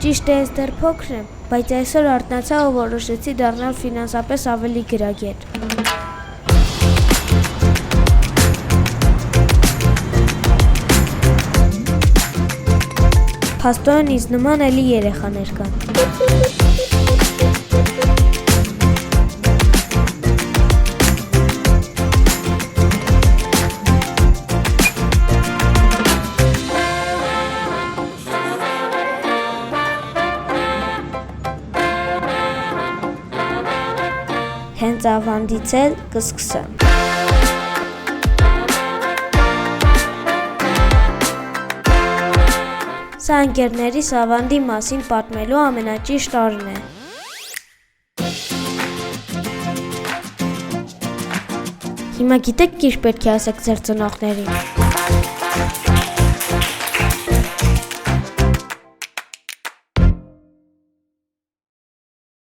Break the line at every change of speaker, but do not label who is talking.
Ճիշտ է, ես դեռ փոքր եմ, բայց այսօր արթնացա ու որոշեցի դառնալ ֆինանսապես ավելի գրագետ։ Փաստորեն ինձ նման էլի երեխաներ կան։ Հենց ավանդից էլ կսկսեմ։ Սա ընկերներիս ավանդի մասին պատմելու ամենաճիշտ օրն է։ Հիմա գիտեք ինչ պետք է ասեք ձեր ծնողներին։